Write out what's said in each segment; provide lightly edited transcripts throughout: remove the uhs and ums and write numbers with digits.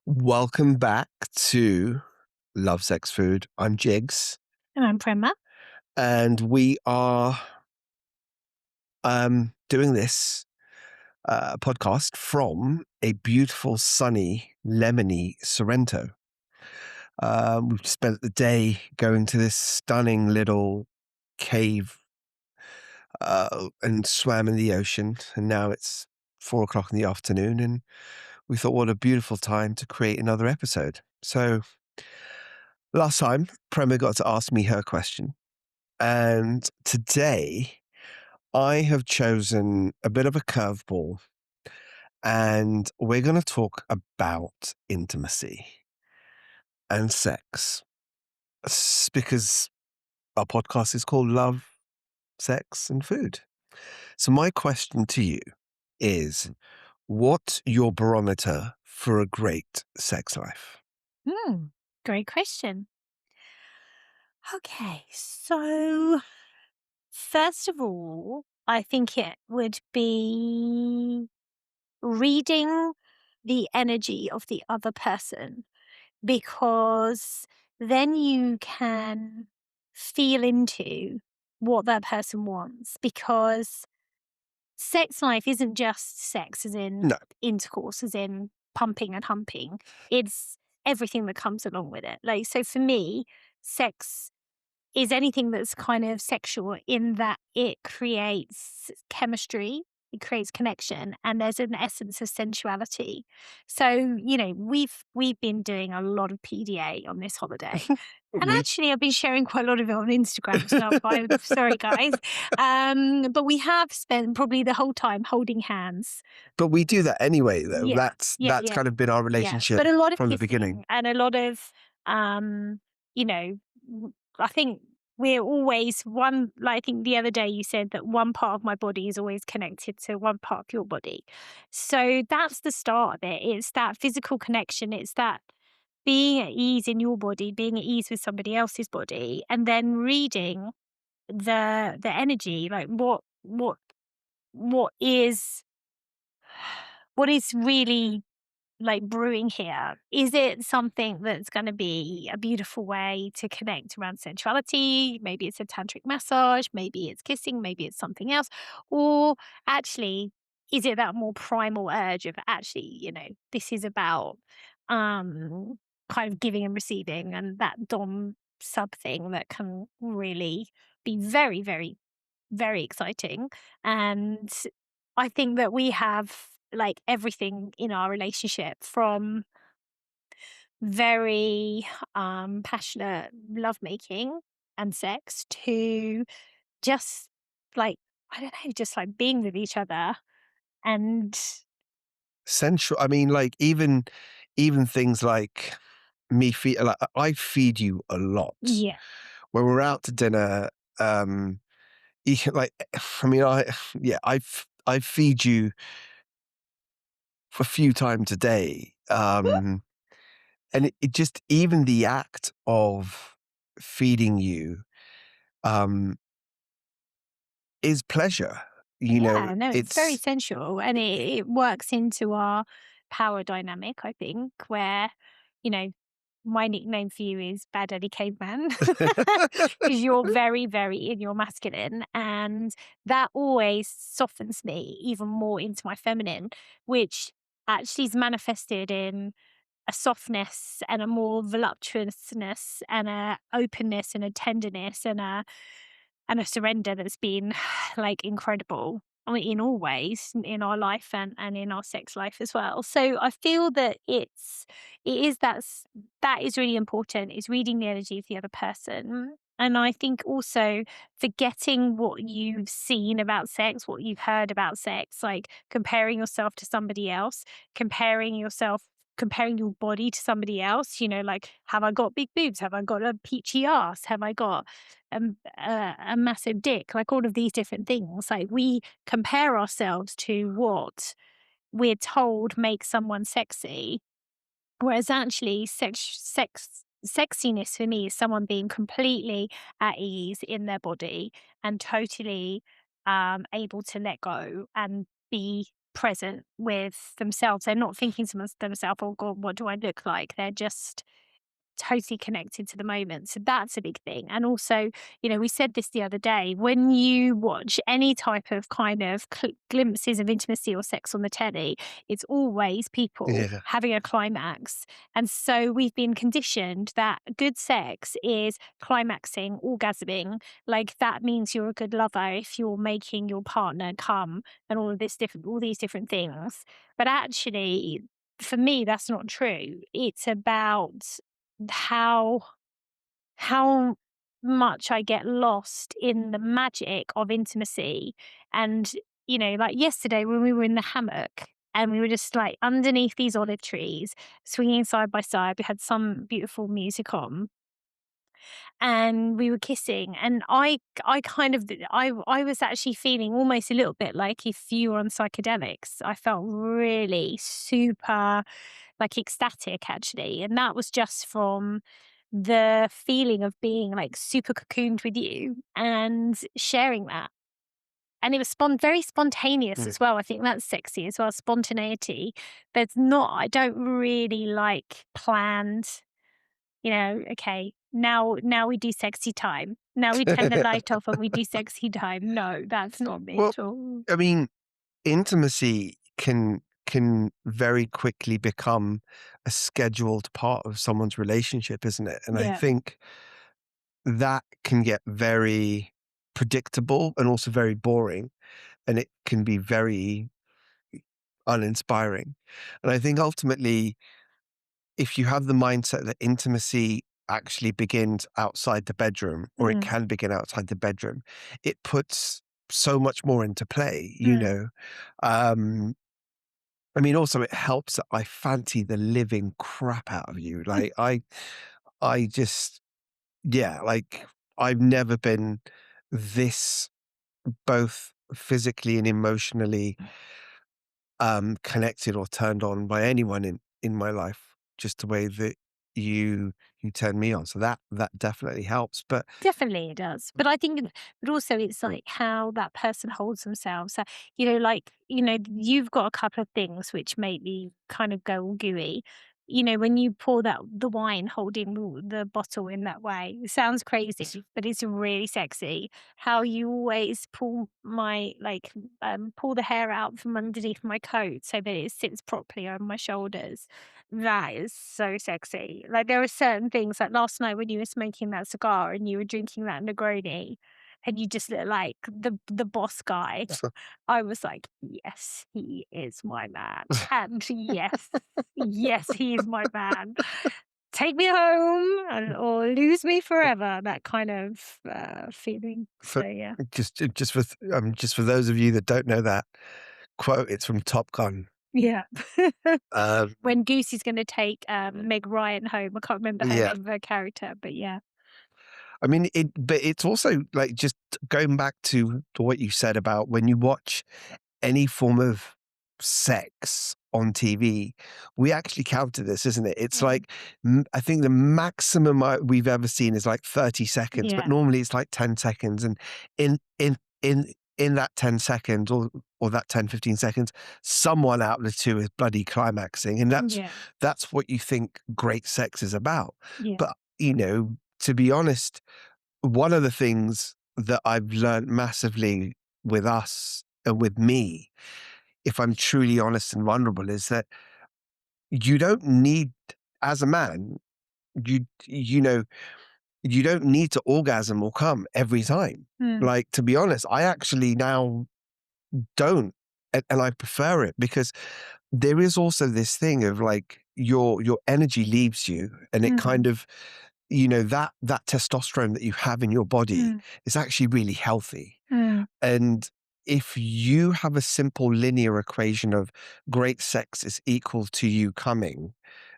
Welcome back to Love, Sex, Food. I'm Jigs, And I'm Prema. and we are doing this podcast from a beautiful, sunny, lemony Sorrento. We've spent the day going to this stunning little cave and swam in the ocean, and now it's 4 o'clock in the afternoon, and we thought, what a beautiful time to create another episode. So last time, Prema got to ask me her question. And today, I have chosen a bit of a curveball, and we're going to talk about intimacy and sex because our podcast is called Love, Sex, and Food. So, my question to you is what's your barometer for a great sex life? Great question. Okay, so first of all, I think it would be reading the energy of the other person, because then you can feel into what that person wants, because sex life isn't just sex as in No, intercourse, as in pumping and humping. It's everything that comes along with it. Like, so for me, sex is anything that's kind of sexual in that it creates chemistry, it creates connection, and there's an essence of sensuality. So, we've been doing a lot of PDA on this holiday. And we actually, I've been sharing quite a lot of it on Instagram stuff. I'm sorry, guys. But we have spent probably the whole time holding hands. but we do that anyway, though. Yeah, yeah, That's yeah, kind of been our yeah. relationship But a lot of from the beginning. kissing and a lot of, you know, I think we're always one. Like, I think the other day you said that one part of my body is always connected to one part of your body. So that's the start of it. It's that physical connection. It's that being at ease in your body, being at ease with somebody else's body, and then reading the energy. Like, what is what is really like brewing here? Is it something that's going to be a beautiful way to connect around sensuality? Maybe it's a tantric massage, maybe it's kissing, maybe it's something else. Or actually, is it that more primal urge of actually, this is about um kind of giving and receiving, and that dom sub thing that can really be very, very, very exciting. And I think that we have like everything in our relationship, from very passionate lovemaking and sex to just like, I don't know, just like being with each other. And Sensual. I mean, like even things like me feed. Like I feed you a lot yeah, when we're out to dinner. Like I mean, I feed you a few times a day. And it just even the act of feeding you um is pleasure. yeah, no, it's very It's sensual, and it works into our power dynamic, I think, where, you know, my nickname for you is Bad Daddy Caveman, because you're very, very in your masculine, and that always softens me even more into my feminine, which actually is manifested in a softness and a more voluptuousness and a openness and a tenderness and a surrender that's been like incredible. I mean, in all ways in our life and in our sex life as well. So I feel that it is that is really important, is reading the energy of the other person. And I think also forgetting what you've seen about sex, what you've heard about sex, like comparing yourself to somebody else, comparing your body to somebody else, like, have I got big boobs? Have I got a peachy ass? Have I got a massive dick? Like, all of these different things. Like, we compare ourselves to what we're told makes someone sexy, whereas actually sexiness for me is someone being completely at ease in their body and totally able to let go and be present with themselves. They're not thinking to themselves, "Oh God, what do I look like?" They're just totally connected to the moment. So that's a big thing. And also, we said this the other day, when you watch any type of kind of glimpses of intimacy or sex on the telly, it's always people Yeah. having a climax. And so we've been conditioned that good sex is climaxing, orgasming. Like that means you're a good lover if you're making your partner come and all these different things. But actually, for me, that's not true. It's about how how much I get lost in the magic of intimacy. And, like yesterday when we were in the hammock and we were just like underneath these olive trees, swinging side by side, we had some beautiful music on and we were kissing. And I kind of, I was actually feeling almost a little bit like if you were on psychedelics. I felt really super like ecstatic actually. And that was just from the feeling of being like super cocooned with you and sharing that. And it was very spontaneous Mm. as well. I think that's sexy as well, spontaneity. I don't really like planned, okay, now we do sexy time. Now we turn the light off and we do sexy time. No, that's not me Well, at all. I mean, intimacy can very quickly become a scheduled part of someone's relationship, isn't it? And I Yeah. think that can get very predictable and also very boring, and it can be very uninspiring. And I think ultimately, if you have the mindset that intimacy actually begins outside the bedroom, or it Mm, can begin outside the bedroom, it puts so much more into play, you mm. know? Um, I mean, also it helps that I fancy the living crap out of you. Like I just, yeah, like I've never been this both physically and emotionally connected or turned on by anyone in my life, just the way that you turn me on. So that definitely helps. But Definitely it does. But I think but also it's like how that person holds themselves. So, you've got a couple of things which make me kind of go all gooey. When you pour the wine holding the bottle in that way, it sounds crazy, but it's really sexy. How you always pull the hair out from underneath my coat so that it sits properly on my shoulders. That is so sexy. Like, there are certain things, like last night when you were smoking that cigar and you were drinking that Negroni, and you just look like the boss guy. I was like, "Yes, he is my man." And yes, yes, he is my man. Take me home or lose me forever, that kind of, feeling. for So, yeah. just for those of you that don't know that quote, it's from Top Gun. Yeah. Um, When Goosey's gonna take, Meg Ryan home. I can't remember her yeah, name of her character, but yeah. I mean but it's also like just going back to what you said about when you watch any form of sex on TV, we actually counter this, isn't it? It's Mm. like I think the maximum we've ever seen is like 30 seconds, but Yeah. normally it's like 10 seconds. And in in in in that 10 seconds or that 10-15 seconds, someone out of the two is bloody climaxing. And Yeah. that's what you think great sex is about. Yeah. But to be honest, one of the things that I've learned massively with us and with me, if I'm truly honest and vulnerable, is that you don't need, as a man, you know, you don't need to orgasm or come every time. Mm. Like, to be honest, I actually now don't, and I prefer it because there is also this thing of like your energy leaves you, and it kind Mm. of, that testosterone that you have in your body Mm. is actually really healthy. Mm. And if you have a simple linear equation of great sex is equal to you coming,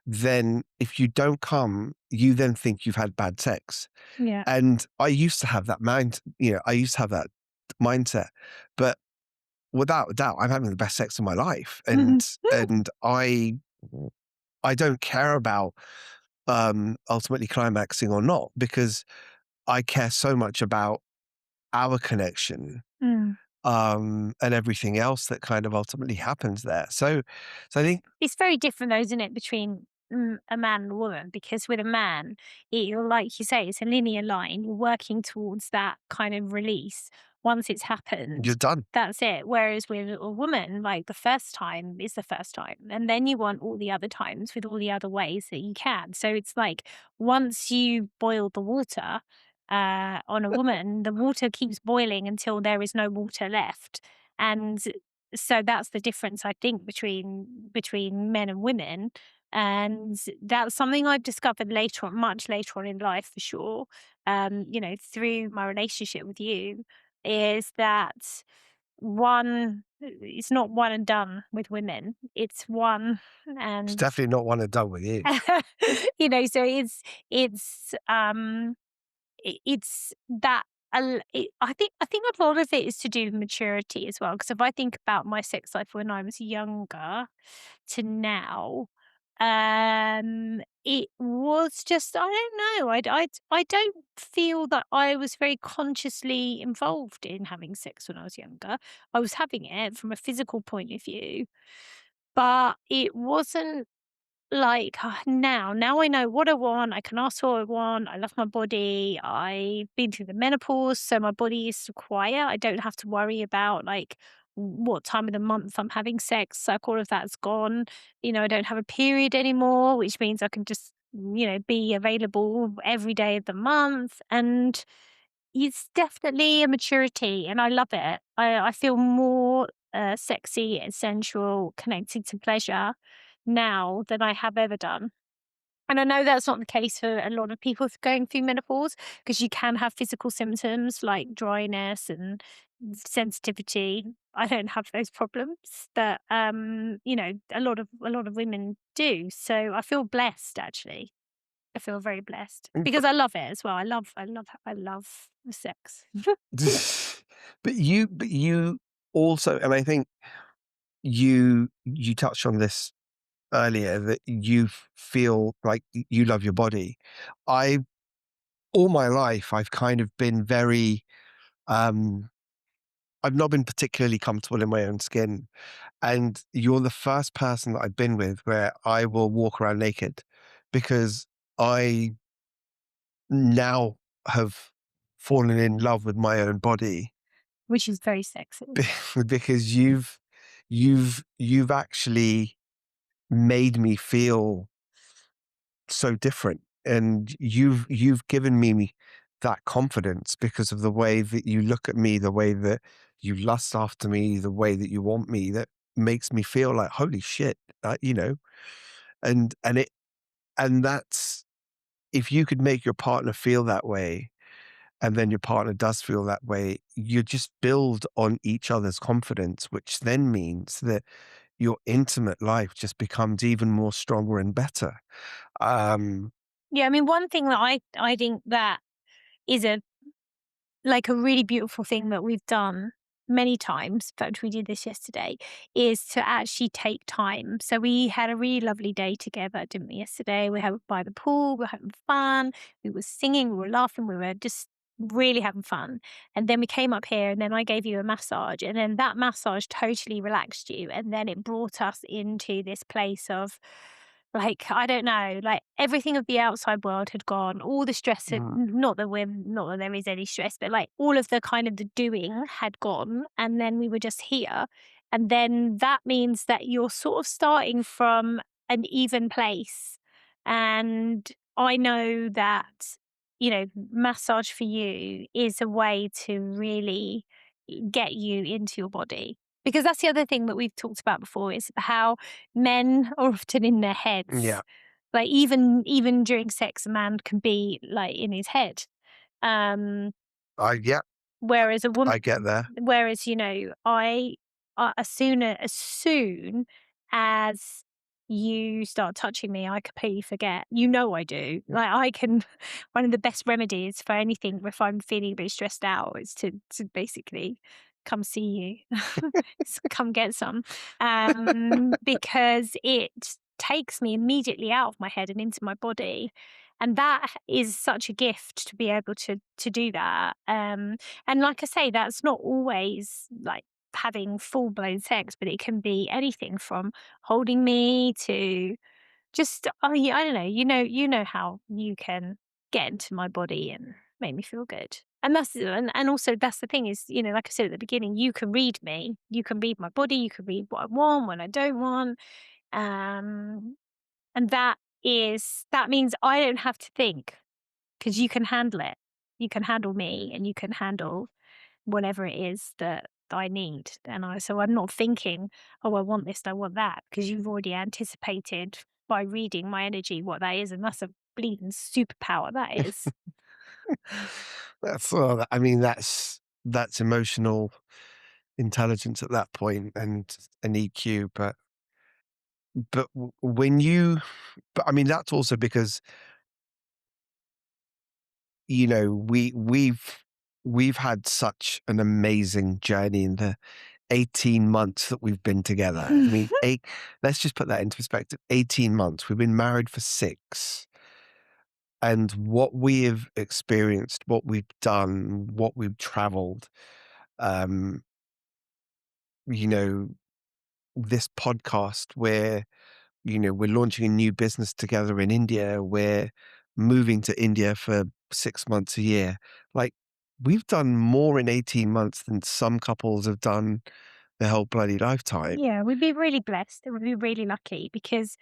then if you don't come, you then think you've had bad sex. Yeah. And I used to have that I used to have that mindset. But without a doubt, I'm having the best sex of my life. And Mhm. and I don't care about ultimately climaxing or not, because I care so much about our connection. Mm. and everything else that kind of ultimately happens there. So I think It's very different though, isn't it, between, a man and a woman? Because with a man, you're like you say, it's a linear line. You're working towards that kind of release. Once it's you're happened, done. that's it. Whereas with a woman, like the first time is the first time, and then you want all the other times with all the other ways that you can. So it's like once you boil the water, on a woman, the water keeps boiling until there is no water left. And so that's the difference, I think, between men and women, and that's something I've discovered later on, much later on in life, for sure. Through my relationship with you, is that it's not one and done with women. It's one, It's and definitely not one and done with you. so it's it's that I think a lot of it is to do with maturity as well. Because if I think about my sex life when I was younger to now, it was just I don't know. I don't feel that I was very consciously involved in having sex when I was younger. I was having it from a physical point of view, but it wasn't like, now I know what I want, I can ask for what I want, I love my body, I've been through the menopause, so my body is quiet. I don't have to worry about, like, what time of the month I'm having sex, like, all of that's gone. I don't have a period anymore, which means I can just, be available every day of the month, and it's definitely a maturity, and I love it. I feel more, sexy and sensual, connected to pleasure now than I have ever done. And I know that's not the case for a lot of people going through menopause, because you can have physical symptoms like dryness and sensitivity. I don't have those problems, but a lot of women do. So I feel blessed, actually. I feel very blessed because I love it as well. I love the sex. But you also, and I think you touched on this earlier, that you feel like you love your body. I All my life I've kind of been very um I've not been particularly comfortable in my own skin. And you're the first person that I've been with where I will walk around naked, because I now have fallen in love with my own body. Which is very sexy. Because you've actually made me feel so different, and you've given me that confidence because of the way that you look at me, the way that you lust after me, the way that you want me, that makes me feel like holy shit, and it and that's if you could make your partner feel that way, and then your partner does feel that way, you just build on each other's confidence, which then means that your intimate life just becomes even more stronger and better. Um, Yeah, I mean, one thing that I think that is a really beautiful thing that we've done many times, in fact, we did this yesterday, is to actually take time. So we had a really lovely day together, didn't we, yesterday? We were by the pool, we were having fun, we were singing, we were laughing, we were just really having fun. And then we came up here and then I gave you a massage, and then that massage totally relaxed you. And then it brought us into this place of, like, I don't know, like everything of the outside world had gone, all the stress had, not that there is any stress, but like all of the kind of the doing had gone. And then we were just here. And then that means that you're sort of starting from an even place. And I know that, massage for you is a way to really get you into your body. Because that's the other thing that we've talked about before, is how men are often in their heads. yeah, Like even during sex, a man can be like in his head. Um, yeah, Whereas a woman, I get there. whereas as soon as you start touching me, I completely forget. I do. Like I can. One of the best remedies for anything if I'm feeling a bit stressed out is to basically come see you, come get some, because it takes me immediately out of my head and into my body. And that is such a gift to be able to do that. And like I say, that's not always like having full blown sex, but it can be anything from holding me to just, oh yeah, I don't know. You know how you can get into my body and make me feel good. And also that's the thing is, like I said at the beginning, you can read me. You can read my body, you can read what I want, when I don't want. Um and that means I don't have to think because you can handle it. You can handle me and you can handle whatever it is that I need. So I'm not thinking, oh, I want this, I want that, because you've already anticipated by reading my energy what that is. And that's a bleeding superpower, that is. That's well, I mean, that's emotional intelligence at that point and an EQ, when you but I mean, that's also because, we've had such an amazing journey in the 18 months that we've been together. I mean, 8 let's just put that into perspective, 18 months. We've been married for 6, and what we have experienced, what we've done, what we've traveled, um, you know, this podcast where, we're launching a new business together in India. We're moving to India for 6 months a year. Like, we've done more in 18 months than some couples have done their whole bloody lifetime. Yeah, we'd be really blessed and we'd be really lucky because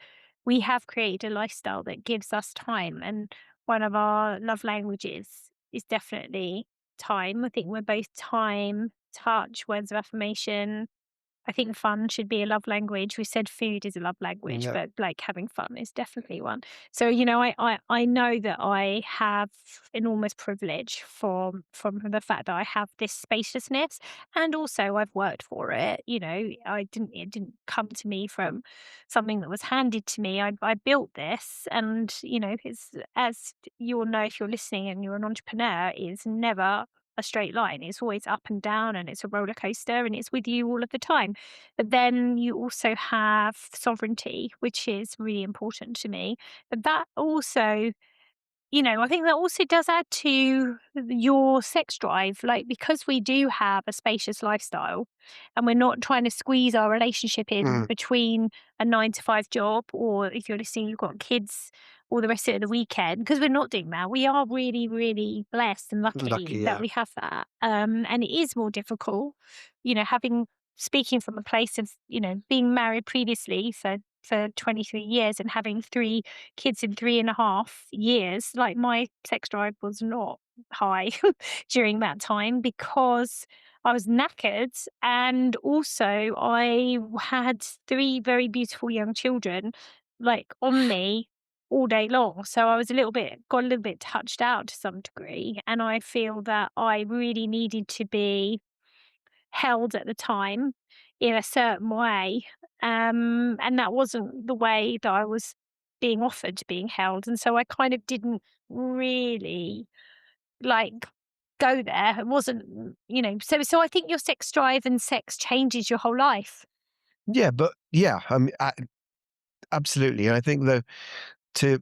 we have created a lifestyle that gives us time. And one of our love languages is definitely time. I think we're both time, touch, words of affirmation. I think fun should be a love language. We said food is a love language, Yeah. but like having fun is definitely one. So, I know that I have enormous privilege from the fact that I have this spaciousness, and also I've worked for it. It didn't come to me from something that was handed to me. I built this, and it's, as you'll know if you're listening and you're an entrepreneur, is never a straight line. It's always up and down and it's a roller coaster and it's with you all of the time. But then you also have sovereignty, which is really important to me. But that also, I think that also does add to your sex drive. Like, because we do have a spacious lifestyle and we're not trying to squeeze our relationship in Mm, between a 9 to 5 job, or if you're listening, you've got kids all the rest of the weekend, because we're not doing that. We are really, really blessed and lucky, lucky that yeah. we have that. And it is more difficult, having speaking from a place of, being married previously for 23 years and having 3 kids in 3.5 years, like, my sex drive was not high during that time because I was knackered. And also, I had 3 very beautiful young children, like, on me all day long. So I was got a little bit touched out to some degree. And I feel that I really needed to be held at the time in a certain way. And that wasn't the way that I was being offered being held. And so I kind of didn't really like go there. It wasn't, so I think your sex drive and sex changes your whole life. Yeah, but yeah, I mean, absolutely. And I think though to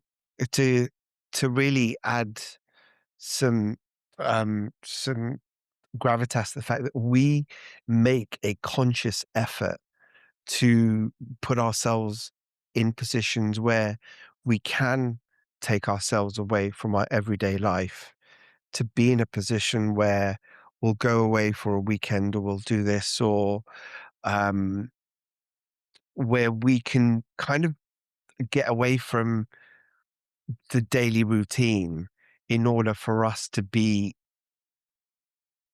to to really add some some gravitas to the fact that we make a conscious effort to put ourselves in positions where we can take ourselves away from our everyday life to be in a position where we'll go away for a weekend or we'll do this or um, where we can kind of get away from the daily routine in order for us to be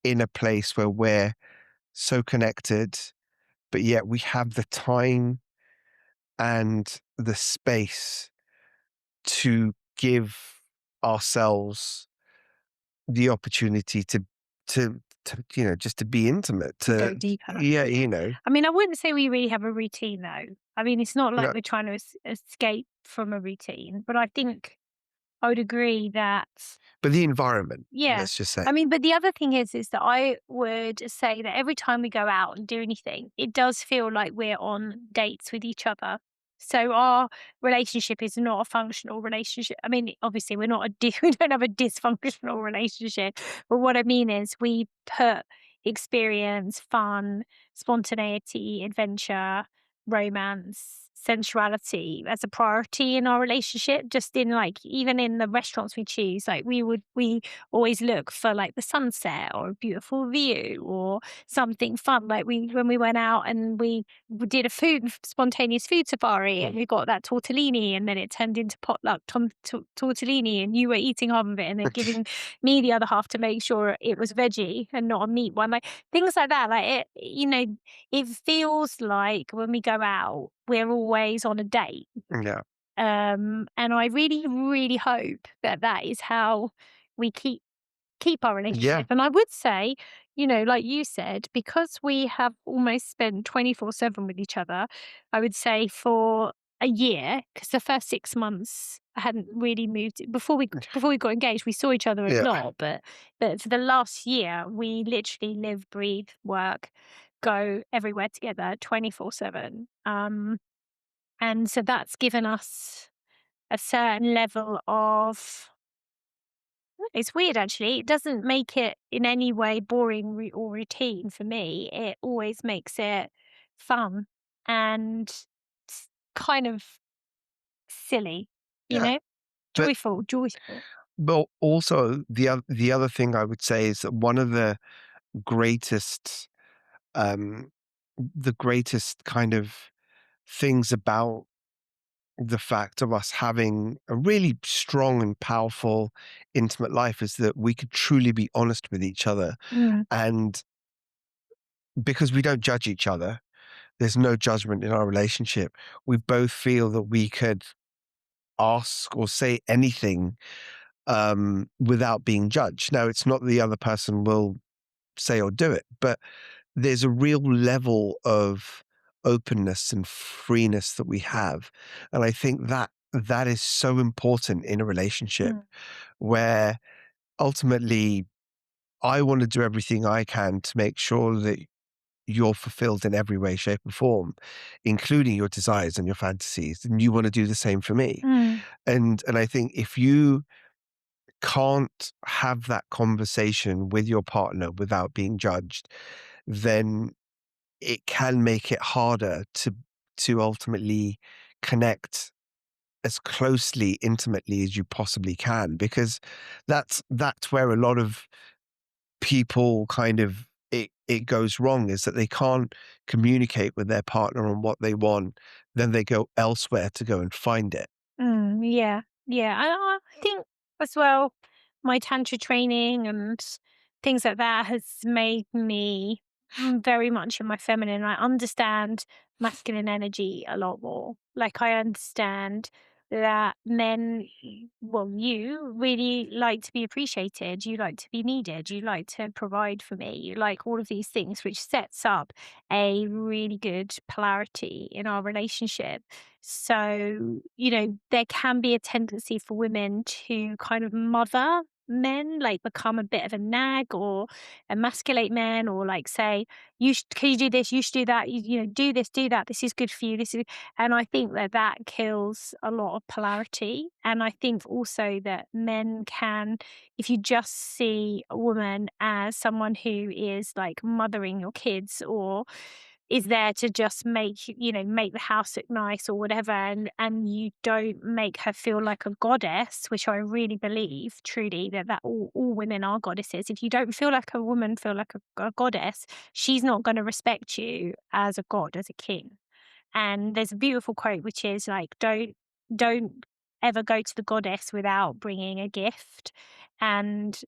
in a place where we're so connected, but yet we have the time and the space to give ourselves the opportunity to just to be intimate, To go to deeper. yeah, I mean, I wouldn't say we really have a routine though. I mean, it's not you like know, we're trying to escape from a routine, but I think I would agree that. but the environment, Yeah. let's just say. I mean, but the other thing is that I would say that every time we go out and do anything, it does feel like we're on dates with each other. So our relationship is not a functional relationship. I mean, obviously, we're not a we don't have a dysfunctional relationship, but what I mean is we put experience, fun, spontaneity, adventure, romance, sensuality as a priority in our relationship. Just in like even in the restaurants we choose, like we always look for like the sunset or a beautiful view or something fun. Like we when we went out and we did a spontaneous food safari and we got that tortellini and then it turned into potluck tortellini and you were eating half of it and then giving me the other half to make sure it was veggie and not a meat one. Like things like that. Like it feels like when we go out, we're always on a date. Yeah. And I really, really hope that that is how we keep our Yeah. relationship. And I would say, like you said, because we have almost spent 24/7 with each other, I would say for a year, because the first 6 months I hadn't really moved before we got engaged, we saw each other a Yeah. lot, but for the last year, we literally live, breathe, work, go everywhere together 24/7. And so that's given us a certain level of it's weird actually. It doesn't make it in any way boring or routine for me. It always makes it fun and kind of silly, you Yeah. know? But Joyful, joyful. also the other thing I would say is that one of greatest um the greatest kind of things about the fact of us having a really strong and powerful intimate life is that we could truly be honest with each other. Mm, And because we don't judge each other, there's no judgment in our relationship. We both feel that we could ask or say anything without being judged. Now, it's not that the other person will say or do it, but there's a real level of openness and freeness that we have. And I think that that is so important in a relationship mm, where ultimately I want to do everything I can to make sure that you're fulfilled in every way, shape, or form, including your desires and your fantasies. And you want to do the same for me. mm, And I think if you can't have that conversation with your partner without being judged, then it can make it harder to ultimately connect as closely, intimately as you possibly can, because that's where a lot of people kind of it goes wrong, is that they can't communicate with their partner on what they want, then they go elsewhere to go and find it. yeah, yeah. I think as well, my tantra training and things like that has made me very much in my feminine. I understand masculine energy a lot more. Like I understand that men, well, you really like to be appreciated. You like to be needed. You like to provide for me. You like all of these things, which sets up a really good polarity in our relationship. So, there can be a tendency for women to kind of mother men, like become a bit of a nag or emasculate men, or like say, can you do this? You should do that. Do this, do that. This is good for you. And I think that that kills a lot of polarity. And I think also that men can, if you just see a woman as someone who is like mothering your kids or is there to just make the house look nice or whatever, and you don't make her feel like a goddess, which I really believe truly that all women are goddesses. If you don't feel like a woman feel like a goddess, she's not going to respect you as a god, as a king. And there's a beautiful quote which is like, don't ever go to the goddess without bringing a gift. And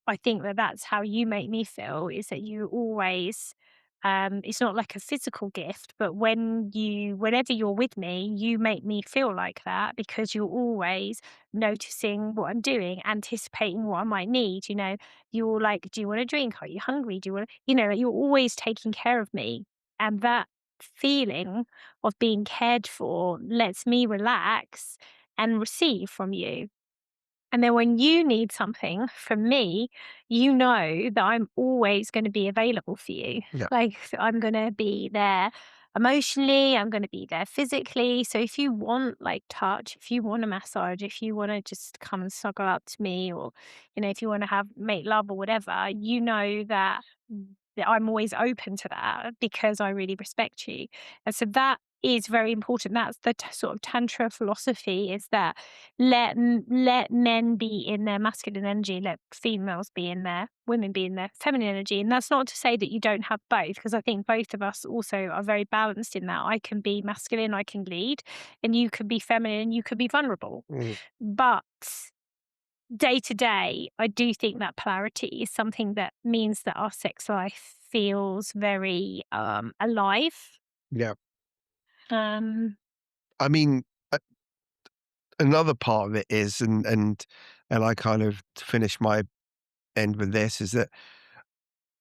I think that that's how you make me feel, is that you always it's not like a physical gift, but whenever you're with me, you make me feel like that because you're always noticing what I'm doing, anticipating what I might need. You're like, do you want a drink? Are you hungry? Do you want, you're always taking care of me. And that feeling of being cared for lets me relax and receive from you. And then when you need something from me, you know that I'm always going to be available for you. Yeah. Like I'm going to be there emotionally, I'm going to be there physically. So if you want like touch, if you want a massage, if you want to just come and snuggle up to me, or if you want to have make love or whatever, that I'm always open to that because I really respect you. And so that is very important. That's the sort of tantra philosophy, is that let men be in their masculine energy, let females be in their women be in their feminine energy. And that's not to say that you don't have both, because I think both of us also are very balanced in that. I can be masculine, I can lead, and you can be feminine, you could be vulnerable. Mm. But day to day, I do think that polarity is something that means that our sex life feels very alive. Yeah. Um, I mean, a another part of it is, and I kind of to finish my end with this, is that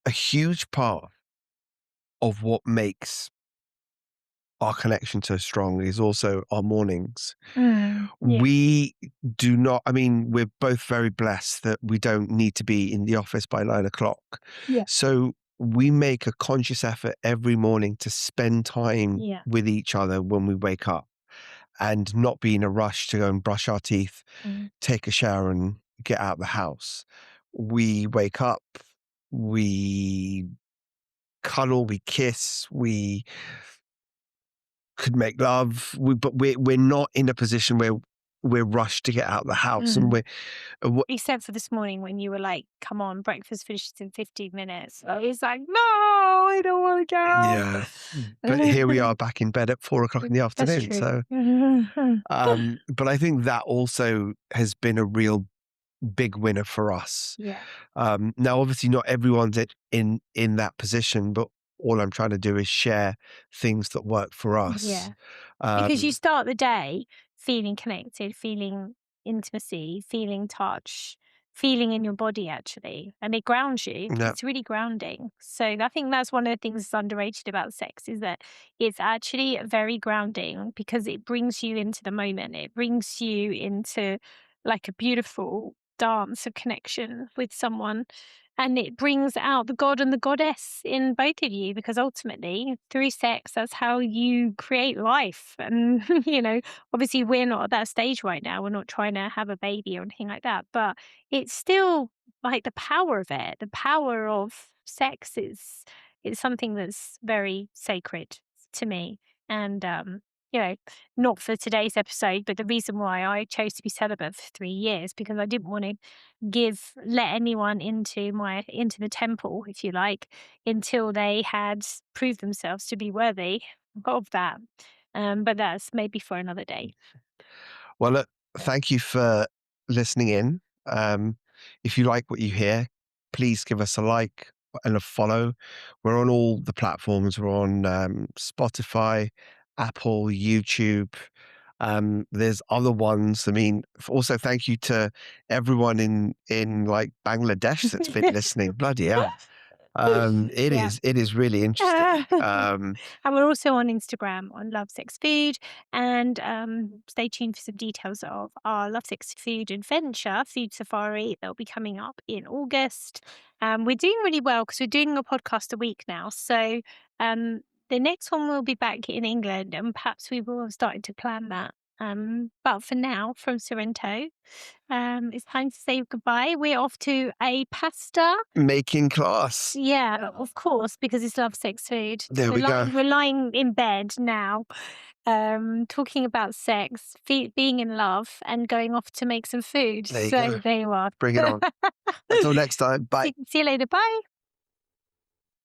a huge part of what makes our connection so strong is also our mornings. yeah, We do not, I mean, we're both very blessed that we don't need to be in the office by 9 o'clock. yeah, So we make a conscious effort every morning to spend time yeah. with each other when we wake up and not be in a rush to go and brush our teeth, Mm, take a shower, and get out the house. We wake up, we cuddle, we kiss, we could make love, but we're not in a position where we're rushed to get out the house, and mm. we're what Except for this morning when you were like, "Come on, breakfast finishes in 15 minutes." I was like, "No, I don't want to get up." yeah. But here we are back in bed at 4 o'clock in the That's afternoon. true. So, but I think that also has been a real big winner for us. Yeah. Now, obviously, not everyone's in that position, but all I'm trying to do is share things that work for us. Yeah. Because you Um, start the day feeling connected, feeling intimacy, feeling touch, feeling in your body actually, and it grounds you. yeah, It's really grounding. So I think that's one of the things that's underrated about sex, is that it's actually very grounding because it brings you into the moment. It brings you into like a beautiful dance of connection with someone. And it brings out the god and the goddess in both of you, because ultimately, through sex, that's how you create life. And, obviously, we're not at that stage right now. We're not trying to have a baby or anything like that. But it's still like the power of it, the power of sex is something that's very sacred to me. And, you know, not for today's episode, but the reason why I chose to be celibate for 3 years, because I didn't want to let anyone into the temple, if you like, until they had proved themselves to be worthy of that. But that's maybe for another day. well, look, thank you for listening in. Um, if you like what you hear, please give us a like and a follow. We're on all the platforms. We're on Spotify, Apple, YouTube. There's other ones. I mean, also thank you to everyone in like Bangladesh that's been listening. Bloody hell. It Yeah. is really interesting. And we're also on Instagram on Love Sex Food. And stay tuned for some details of our Love Sex Food adventure, Food Safari. That'll be coming up in August. We're doing really well because we're doing a podcast a week now. So um, the next one will be back in England, and perhaps we will have started to plan that. But for now, from Sorrento, it's time to say goodbye. We're off to a pasta. Making class. Yeah, of course, because it's love, sex, food. There we go. We're lying in bed now, talking about sex, being in love, and going off to make some food. There you So go. there you are. Bring it on. Until next time. Bye. See you later. Bye.